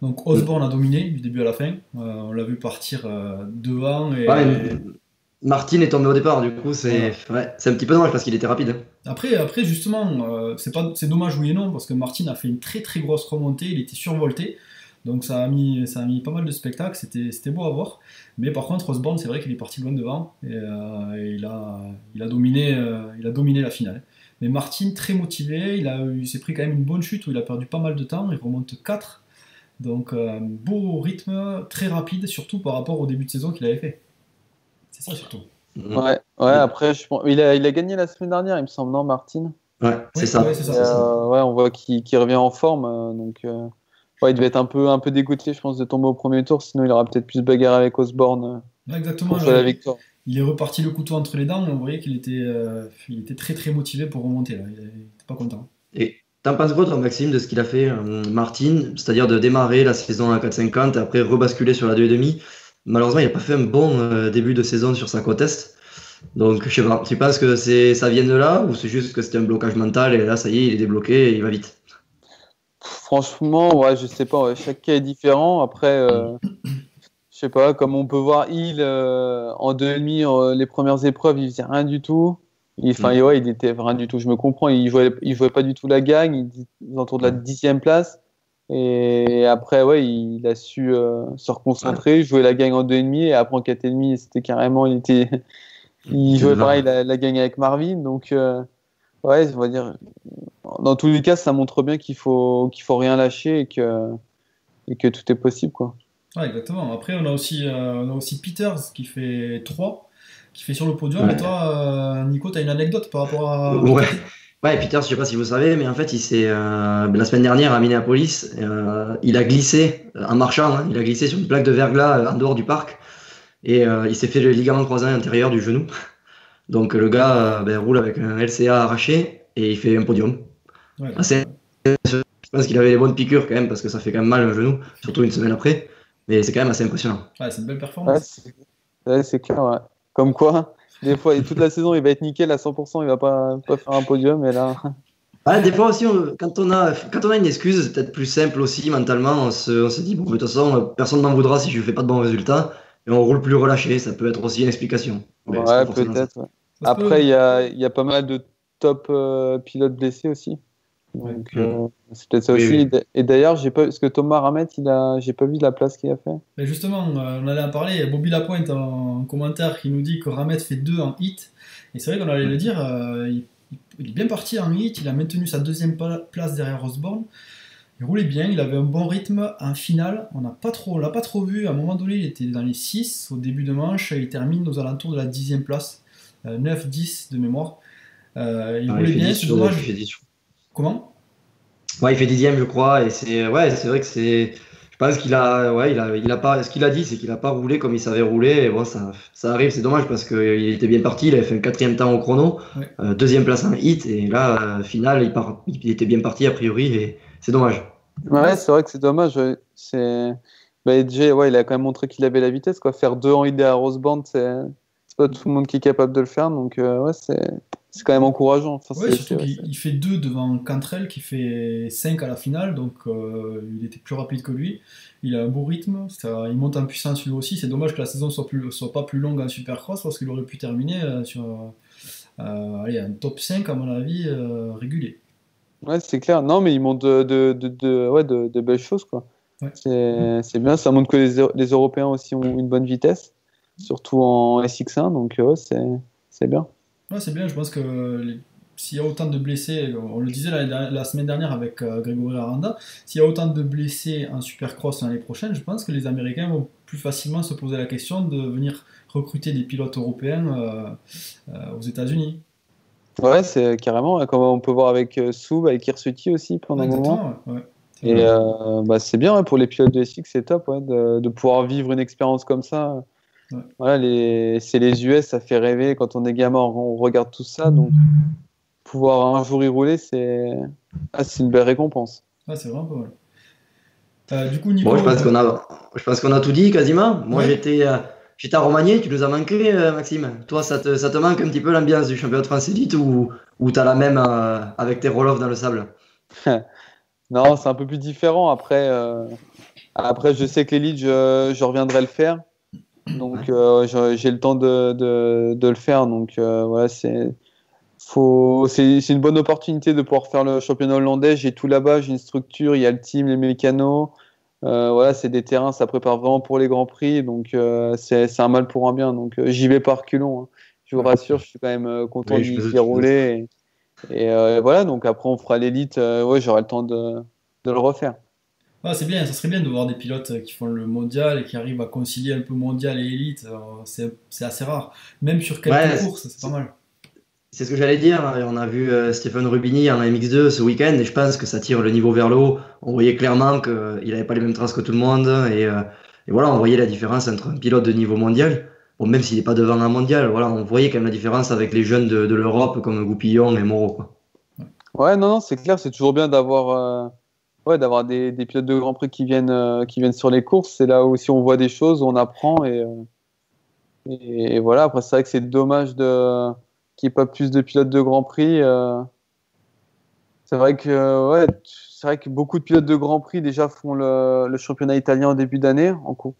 Donc Osborne a dominé du début à la fin. On l'a vu partir devant. Martin est tombé au départ, du coup c'est un petit peu dommage parce qu'il était rapide. Après justement, c'est dommage oui et non, parce que Martin a fait une très très grosse remontée, il était survolté. Donc ça a mis pas mal de spectacles, c'était beau à voir. Mais par contre, Osborne, c'est vrai qu'il est parti loin devant et il a dominé la finale. Mais Martin, très motivé, il s'est pris quand même une bonne chute où il a perdu pas mal de temps, il remonte 4. Donc beau rythme, très rapide, surtout par rapport au début de saison qu'il avait fait. C'est ça surtout. Ouais, après, il a gagné la semaine dernière, il me semble, non, Martin? Ouais, c'est ça. Ouais, on voit qu'il revient en forme, donc... il devait être un peu dégoûté, je pense, de tomber au premier tour, sinon il aura peut-être plus bagarre avec Osborne exactement, pour faire la victoire. Il est reparti le couteau entre les dents, mais on voyait qu'il était très très motivé pour remonter, là. Il n'était pas content. Et t'en penses quoi, toi, Maxime, de ce qu'il a fait, Martin, c'est-à-dire de démarrer la saison à 4,50 et après rebasculer sur la 2,5. Malheureusement, il n'a pas fait un bon début de saison sur sa côte est. Donc, je sais pas, tu penses que ça vient de là ou c'est juste que c'était un blocage mental et là, ça y est, il est débloqué et il va vite? Franchement, je sais pas, chaque cas est différent. Après, je sais pas, comme on peut voir, Hill en 2,5, les premières épreuves, il faisait rien du tout. Il était rien du tout, je me comprends. Il jouait pas du tout la gagne, il autour de la 10e place. Et après, il a su se reconcentrer, jouer la gagne en 2,5 et après en 4,5, c'était carrément, il jouait pareil la gagne avec Marvin. Donc, on va dire. Dans tous les cas, ça montre bien qu'il faut rien lâcher et que tout est possible, quoi. Ouais, exactement. Après, on a aussi Peters qui fait 3, qui fait sur le podium. Et toi, Nico, tu as une anecdote par rapport à... Ouais, Peters, je sais pas si vous savez, mais en fait, la semaine dernière à Minneapolis, il a glissé en marchant, il a glissé sur une plaque de verglas en dehors du parc et il s'est fait le ligament croisé intérieur du genou. Donc le gars roule avec un LCA arraché et il fait un podium. Ouais, je pense qu'il avait les bonnes piqûres quand même parce que ça fait quand même mal un genou, surtout une semaine après. Mais c'est quand même assez impressionnant. Ouais, c'est une belle performance. C'est clair, ouais. Comme quoi, des fois, toute la saison, il va être nickel à 100%, il va pas faire un podium, et là... Ouais, des fois aussi, quand on a une excuse, c'est peut-être plus simple aussi mentalement. On se dit, bon, de toute façon, personne n'en voudra si je fais pas de bons résultats. Et on roule plus relâché. Ça peut être aussi une explication. Ouais, c'est pas Ouais, forcément ça. peut-être. Ouais. Ça se Après, peut. il y a pas mal de top pilotes blessés aussi. Ouais. Donc, Mm. c'est peut-être ça Oui, aussi. oui. Et d'ailleurs, parce que Thomas Ramet, j'ai pas vu la place qu'il a fait. Mais justement, on allait en parler. Il y a Bobby Lapointe en commentaire qui nous dit que Ramet fait 2 en hit. Et c'est vrai qu'on allait le dire, il est bien parti en hit. Il a maintenu sa deuxième place derrière Osborne. Il roulait bien, il avait un bon rythme en finale. On l'a pas trop vu. À un moment donné, il était dans les 6 au début de manche. Il termine aux alentours de la 10e place. 9-10 de mémoire. Il Ouais, il roulait fait bien, 10, c'est il dommage. fait 10. Comment? Ouais, il fait 10e, je crois. Et c'est vrai que c'est. Je pense qu'il a. Ouais, il a pas. Ce qu'il a dit, c'est qu'il a pas roulé comme il savait rouler. Et bon, ça arrive, c'est dommage parce qu'il était bien parti. Il avait fait un 4e temps au chrono. Ouais. Deuxième place en hit. Et là, final, il était bien parti a priori. Et c'est dommage. Ouais, c'est vrai que c'est dommage. Ouais. Bah, déjà, ouais, il a quand même montré qu'il avait la vitesse, quoi. Faire 2 en idée à Roseband, c'est pas tout le monde qui est capable de le faire. Donc, ouais, c'est quand même encourageant. Enfin, Ouais, surtout qu'il fait 2 devant Cantrell qui fait 5 à la finale, donc il était plus rapide que lui. Il a un beau rythme, il monte en puissance lui aussi. C'est dommage que la saison soit pas plus longue en Supercross parce qu'il aurait pu terminer sur allez, un top 5 à mon avis régulier. Ouais, c'est clair. Non, mais il montre ouais, de belles choses, quoi. Ouais. C'est bien. Ça montre que les Européens aussi ont une bonne vitesse, surtout en SX1. Donc, ouais, c'est bien. Ouais, c'est bien, je pense que s'il y a autant de blessés, on le disait la semaine dernière avec Grégory Aranda, s'il y a autant de blessés en Supercross l'année prochaine, je pense que les Américains vont plus facilement se poser la question de venir recruter des pilotes européens aux États-Unis. Ouais, c'est carrément, hein, comme on peut voir avec Soub, avec Hirsuti aussi pendant Ouais, un moment. exactement, ouais. C'est Et vrai. bah, c'est bien, hein, pour les pilotes de SX, c'est top, ouais, de pouvoir vivre une expérience comme ça. Ouais. Voilà, c'est les US, ça fait rêver. Quand on est gamin, on regarde tout ça. Donc, pouvoir un jour y rouler, c'est une belle récompense. Ouais, c'est vraiment pas mal. Du coup, Bon, Nico, je pense qu'on a tout dit quasiment. Moi, ouais, j'étais à Romagné. Tu nous as manqué, Maxime. Toi, ça te manque un petit peu l'ambiance du championnat de France élite ou t'as la même avec tes roll-off dans le sable? Non, c'est un peu plus différent. Après, je sais que l'élite, je reviendrai le faire. Donc, Ouais. j'ai le temps de le faire. Donc, voilà, c'est une bonne opportunité de pouvoir faire le championnat hollandais. J'ai tout là-bas, j'ai une structure, il y a le team, les mécanos. Voilà, c'est des terrains, ça prépare vraiment pour les grands prix. Donc, c'est un mal pour un bien. Donc, j'y vais par reculons, hein. Je vous ouais. rassure, je suis quand même content Oui, je me d'y doute, je me doute. rouler. Et voilà, donc après, on fera l'élite. Ouais, j'aurai le temps de le refaire. Ah, c'est bien, ça serait bien de voir des pilotes qui font le mondial et qui arrivent à concilier un peu mondial et élite. C'est assez rare. Même sur quelques Ouais, courses, c'est pas c'est mal. c'est ce que j'allais dire. On a vu Stéphane Rubini en MX2 ce week-end et je pense que ça tire le niveau vers le haut. On voyait clairement qu'il n'avait pas les mêmes traces que tout le monde et voilà, on voyait la différence entre un pilote de niveau mondial. Bon, même s'il n'est pas devant un mondial, voilà, on voyait quand même la différence avec les jeunes de l'Europe comme Goupillon et Moreau, quoi. Ouais, non, non, c'est clair, c'est toujours bien d'avoir des pilotes de Grand Prix qui viennent sur les courses. C'est là où si on voit des choses, on apprend et voilà. Après, c'est vrai que c'est dommage qu'il n'y ait pas plus de pilotes de Grand Prix. C'est vrai que beaucoup de pilotes de Grand Prix déjà font le championnat italien en début d'année, en cours,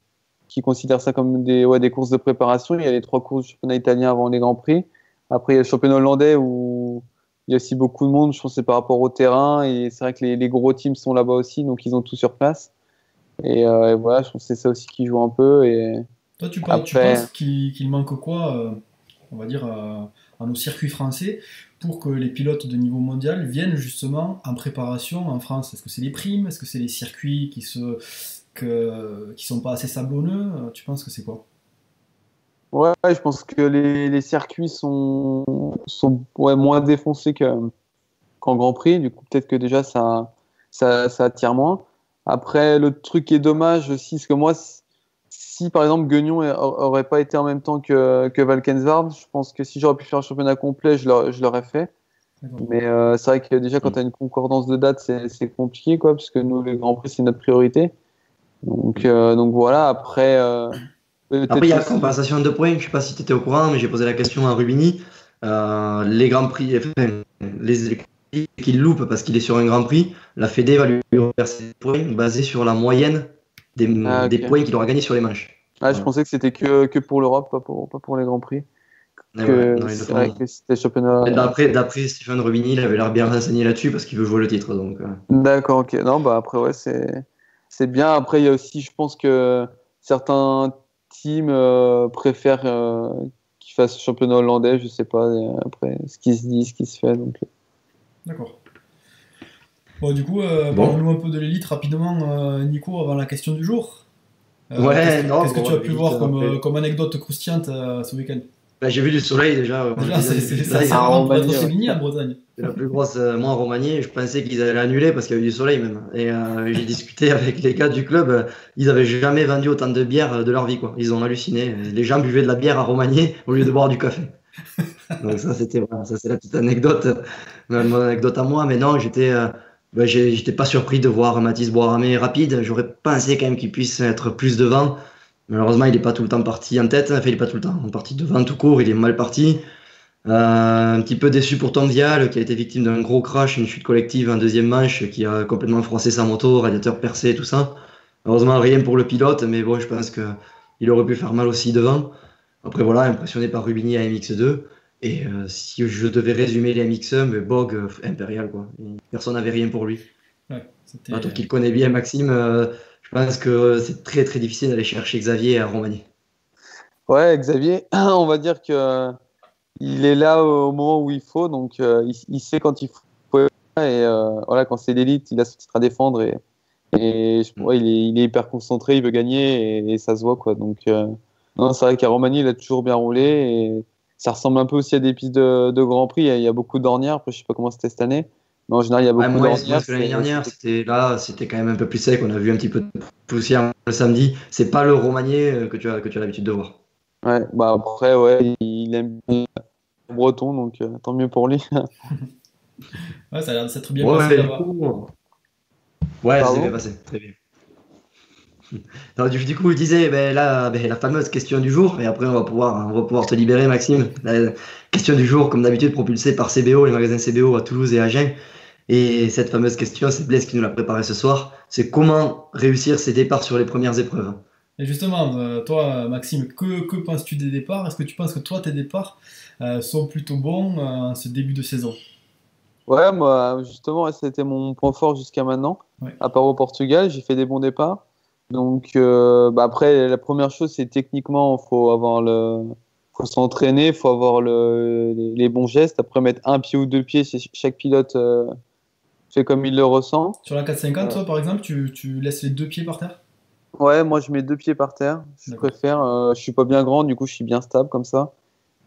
qui considèrent ça comme des courses de préparation. Il y a les 3 courses du championnat italien avant les Grands Prix. Après, il y a le championnat hollandais où il y a aussi beaucoup de monde. Je pense que c'est par rapport au terrain. Et c'est vrai que les gros teams sont là-bas aussi, donc ils ont tout sur place. Et voilà, je pense que c'est ça aussi qui joue un peu. Et Toi, tu après, penses qu'il manque quoi, on va dire, à nos circuits français pour que les pilotes de niveau mondial viennent justement en préparation en France? Est-ce que c'est les primes? Est-ce que c'est les circuits qui sont pas assez sablonneux? Tu penses que c'est quoi? ouais, je pense que les circuits sont ouais, moins défoncés qu'en Grand Prix. Du coup, peut-être que déjà, ça attire moins. Après, le truc qui est dommage aussi, c'est que moi, si par exemple Guignon aurait pas été en même temps que Valkenswaard, je pense que si j'aurais pu faire un championnat complet, je l'aurais fait. D'accord. Mais c'est vrai que déjà, quand tu as une concordance de date, c'est compliqué, quoi, parce que nous, le Grand Prix, c'est notre priorité. Donc voilà, après, Après, il y peut-être a aussi. compensation de points. Je sais pas si tu étais au courant, mais j'ai posé la question à Rubini. Les grands prix, enfin, les qu'il loupe parce qu'il est sur un Grand Prix, la Fédé va lui reverser des points basés sur la moyenne des Ok. points qu'il aura gagnés sur les manches. Ah, je Voilà. pensais que c'était que pour l'Europe, pas pour les Grands Prix. Et ouais, Que non, ils le c'est vrai font. que c'était championnat. D'après Stephen Robini, il avait l'air bien renseigné là-dessus parce qu'il veut jouer le titre. Donc, D'accord, ok. Non, bah après, ouais, c'est bien. Après, il y a aussi, je pense que certains teams préfèrent qu'ils fassent championnat hollandais, je sais pas, après, ce qui se dit, ce qui se fait. Donc. D'accord. Bon, du coup, Bon. parle-nous un peu de l'élite rapidement, Nico, avant la question du jour. Ouais, non, Qu'est-ce que tu bon, as pu vite, voir après. comme anecdote croustillante ce week-end? Bah, j'ai vu du soleil déjà. Déjà, Déjà, j'ai vu du c'est soleil. assez Ah, rare en pour être Roumanie, ouais. souligné en Bretagne. C'est la plus grosse, moi en Roumanie, je pensais qu'ils allaient l'annuler parce qu'il y avait du soleil même. Et j'ai discuté avec les gars du club, ils avaient jamais vendu autant de bière de leur vie, quoi. Ils ont halluciné. Les gens buvaient de la bière à Romagné au lieu de boire du café. Donc ça, c'était voilà, ça c'est la petite anecdote, mon anecdote à moi. Mais non, j'étais pas surpris de voir Mathis Boiramé rapide. J'aurais pensé quand même qu'il puisse être plus devant. Malheureusement, il n'est pas tout le temps parti en tête. Enfin, il est pas tout le temps parti devant tout court. Il est mal parti. Un petit peu déçu pour Tom Vial, qui a été victime d'un gros crash, une chute collective en deuxième manche, qui a complètement froissé sa moto, radiateur percé, tout ça. Heureusement, rien pour le pilote, mais bon, je pense que il aurait pu faire mal aussi devant. Après, voilà, impressionné par Rubini à MX2. Et si je devais résumer les MX1, mais Bog, impérial, quoi. Personne n'avait rien pour lui. Ouais, Ah, toi c'était. qui le connais bien, Maxime, je pense que c'est très très difficile d'aller chercher Xavier à Romagny. Ouais, Xavier, on va dire que il est là au moment où il faut, donc il sait quand il faut. Et voilà, quand c'est l'élite, il a son titre à défendre ouais, il est hyper concentré, il veut gagner et ça se voit quoi. Donc non, c'est vrai qu'à Romagny, il a toujours bien roulé et ça ressemble un peu aussi à des pistes de Grand Prix. Il y a beaucoup d'ornières. Après, je sais pas comment c'était cette année, mais en général, il y a Ouais, beaucoup moins d'ornières. que l'année dernière, c'était quand même un peu plus sec. On a vu un petit peu de poussière le samedi. C'est pas le Romagné que tu as l'habitude de voir. Ouais, bah après, ouais, il aime bien le breton, donc tant mieux pour lui. Ouais, ça a l'air de s'être bien passé Ouais, du là-bas. coup, ouais, ça s'est bien Pardon? passé, très bien. Alors, du coup, je disais, la fameuse question du jour, et après on va pouvoir te libérer, Maxime. La question du jour, comme d'habitude, propulsée par CBO, les magasins CBO à Toulouse et Agen. Et cette fameuse question, c'est Blaise qui nous l'a préparée ce soir. C'est comment réussir ses départs sur les premières épreuves. Et justement, toi, Maxime, que penses-tu des départs? Est-ce que tu penses que toi, tes départs sont plutôt bons en ce début de saison? Ouais, moi, justement, ouais, c'était mon point fort jusqu'à maintenant. Ouais. À part au Portugal, j'ai fait des bons départs. Donc, bah après, la première chose, c'est techniquement, faut s'entraîner, faut avoir les bons gestes. Après, mettre un pied ou deux pieds, si chaque pilote fait comme il le ressent. Sur la 450, Euh, toi, par exemple, tu laisses les deux pieds par terre? ouais, moi, je mets deux pieds par terre. Je D'accord. préfère. Je suis pas bien grand, du coup, je suis bien stable comme ça.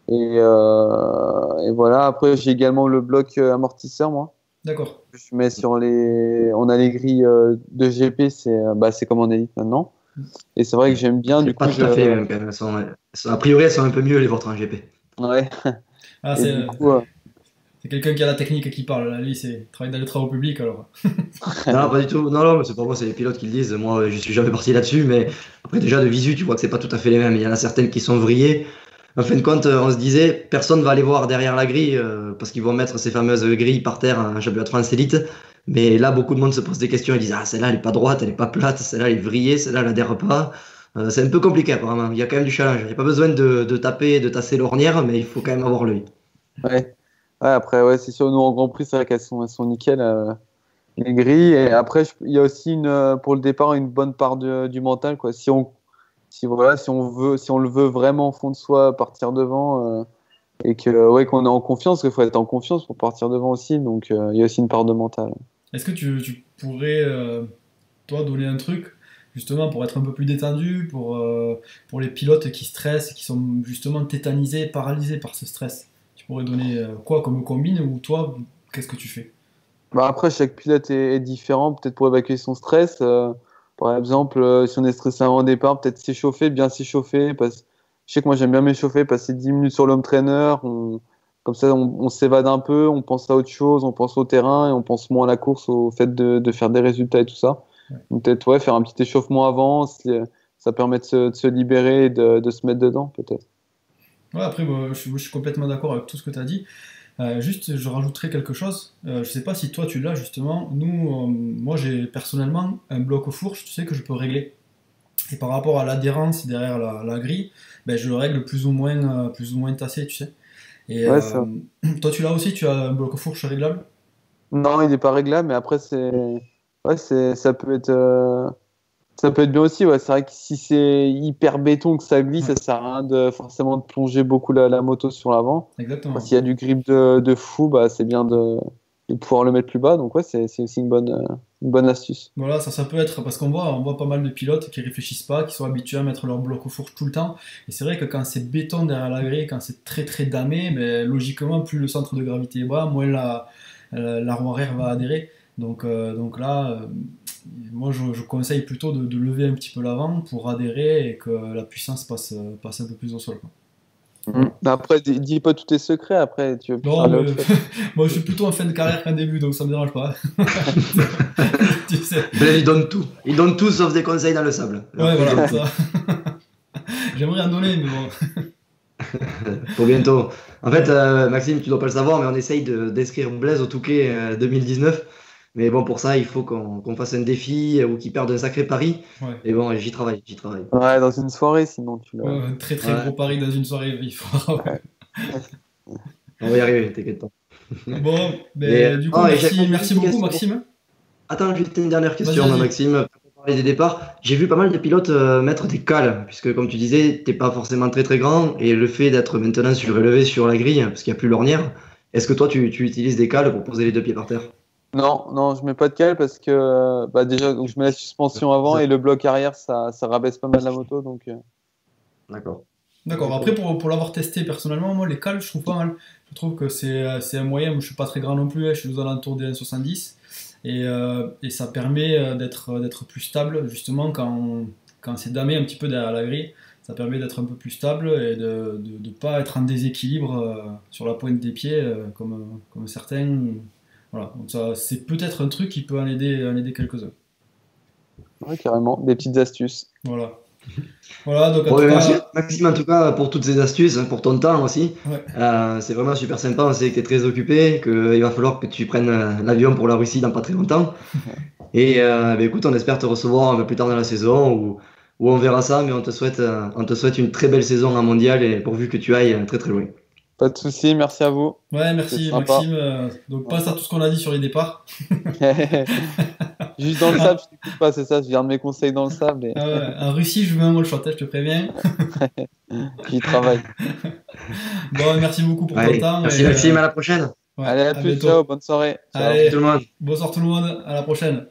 Et voilà. Après, j'ai également le bloc amortisseur, moi. D'accord. Je mets sur les. On a les grilles de GP, c'est comme en élite maintenant. Et c'est vrai que j'aime bien, du Pas coup, tout à fait, même, quand même. A priori, elles sont un peu mieux, les vôtres en GP. ouais. Ah, Et du coup, c'est quelqu'un qui a la technique qui parle. Là. Lui, c'est travaille dans les travaux publics, alors. Non, pas du tout. Non, non, mais c'est pas moi, c'est les pilotes qui le disent. Moi, je suis jamais parti là-dessus, mais après, déjà, de visu, tu vois que c'est pas tout à fait les mêmes. Il y en a certaines qui sont vrillées. En fin de compte, on se disait, personne va aller voir derrière la grille parce qu'ils vont mettre ces fameuses grilles par terre en championnat de France élite. Mais là, beaucoup de monde se pose des questions. Ils disent, ah, celle-là, elle est pas droite, elle est pas plate, celle-là, elle est vrillée, celle-là, elle adhère pas. C'est un peu compliqué, apparemment. Il y a quand même du challenge. Il n'y a pas besoin de taper, de tasser l'ornière, mais il faut quand même avoir l'œil. ouais. Ouais, après, ouais, c'est sûr, nous en Grand Prix, c'est vrai elles sont nickel, les grilles. Et après, il y a aussi pour le départ une bonne part du mental, quoi. Voilà, si on le veut vraiment au fond de soi, partir devant, et ouais, qu'on est en confiance, parce qu'il faut être en confiance pour partir devant aussi. Donc, il y a aussi une part de mental. Est-ce que tu pourrais, toi, donner un truc, justement, pour être un peu plus détendu, pour les pilotes qui stressent, qui sont justement tétanisés, paralysés par ce stress? Tu pourrais donner quoi comme combine ou toi, qu'est-ce que tu fais? Bah après, chaque pilote est différent, peut-être pour évacuer son stress. Par exemple, si on est stressé avant un départ, peut-être s'échauffer, bien s'échauffer. Je sais que moi, j'aime bien m'échauffer, passer 10 minutes sur l'home trainer. Comme ça, on s'évade un peu, on pense à autre chose, on pense au terrain et on pense moins à la course, au fait de faire des résultats et tout ça. Ouais. Donc peut-être ouais, faire un petit échauffement avant, ça permet de se libérer et de se mettre dedans, peut-être. Ouais, après, moi, je suis complètement d'accord avec tout ce que tu as dit. Juste, je rajouterai quelque chose. Je sais pas si toi tu l'as justement. Nous, moi j'ai personnellement un bloc aux fourches, tu sais, que je peux régler. Et par rapport à l'adhérence derrière la grille, ben, je le règle plus ou moins tassé, tu sais. Et Ouais, ça. toi tu l'as aussi, tu as un bloc aux fourches réglable? Non, il n'est pas réglable, mais après, ouais, ça peut être bien aussi. Ouais. C'est vrai que si c'est hyper béton que ça glisse, Ouais, ça sert à rien de forcément de plonger beaucoup la moto sur l'avant. Enfin, exactement. s'il y a du grip de fou, bah, c'est bien de pouvoir le mettre plus bas. Donc, ouais, c'est aussi une bonne astuce. Voilà, ça peut être parce qu'on voit pas mal de pilotes qui réfléchissent pas, qui sont habitués à mettre leur bloc aux fourches tout le temps. Et c'est vrai que quand c'est béton derrière la grille, quand c'est très très damé, ben, logiquement, plus le centre de gravité est bas, moins la roue arrière va adhérer. Donc là, moi je conseille plutôt de lever un petit peu l'avant pour adhérer et que la puissance passe un peu plus au sol, quoi. Après, dis pas tous tes secrets. Après, tu veux Non, faire le mais moi je suis plutôt en fin de carrière qu'en début, donc ça me dérange pas. Tu sais. Blaise, il donne tout. Il donne tout sauf des conseils dans le sable. Ouais, voilà, ça. J'aimerais en donner, mais bon. Pour bientôt. En fait, Maxime, tu dois pas le savoir, mais on essaye d'inscrire Blaise au Touquet 2019. Mais bon, pour ça, il faut qu'on fasse un défi ou qu'il perde un sacré pari. Ouais. Et bon, j'y travaille, j'y travaille. Ouais, dans une soirée, sinon tu l'as. Ouais, un très très Ouais, gros pari dans une soirée, il faudra. Ouais. on va y arriver, t'inquiète pas. Bon, Et, ben, du coup, oh, et j'avais merci une beaucoup, question. Maxime. Attends, juste une dernière Vas-y, question, vas-y. Maxime. Pour parler des départs, j'ai vu pas mal de pilotes mettre des cales, puisque comme tu disais, t'es pas forcément très très grand, et le fait d'être maintenant surélevé sur la grille, parce qu'il n'y a plus l'ornière, est-ce que toi tu utilises des cales pour poser les deux pieds par terre? Non, non, je mets pas de cale parce que bah déjà, donc je mets la suspension avant et le bloc arrière, ça rabaisse pas mal la moto. Donc, D'accord. D'accord, après pour l'avoir testé personnellement, moi les cales je trouve pas mal. Je trouve que c'est un moyen, moi, je suis pas très grand non plus, hein, je suis aux alentours des 1,70 et ça permet d'être plus stable justement quand c'est damé un petit peu derrière la grille. Ça permet d'être un peu plus stable et de ne pas être en déséquilibre sur la pointe des pieds comme certains. Voilà, donc ça c'est peut-être un truc qui peut en aider quelques-uns. ouais, carrément, des petites astuces. Voilà. Voilà, donc en Bon, tout ben, merci cas, Maxime en tout cas pour toutes ces astuces, hein, pour ton temps aussi. ouais. C'est vraiment super sympa, on sait que tu es très occupé, qu'il va falloir que tu prennes l'avion pour la Russie dans pas très longtemps. Et ben, écoute, on espère te recevoir un peu plus tard dans la saison où on verra ça, mais on te souhaite une très belle saison en mondial et pourvu que tu ailles très très loin. Pas de souci, merci à vous. Ouais, C'est merci sympa. Maxime. Donc passe à tout ce qu'on a dit sur les départs. Juste dans le sable, je t'écoute pas, c'est ça, je garde mes conseils dans le sable et Ah ouais, en Russie, je veux un all shot, hein, je te préviens. j'y travaille. Bon, merci beaucoup pour ton Allez, temps merci et Maxime, à la prochaine. ouais, Allez, à à plus, ciao, bientôt. bonne soirée. Ciao. Merci Allez, tout le monde. bonsoir tout le monde, à la prochaine.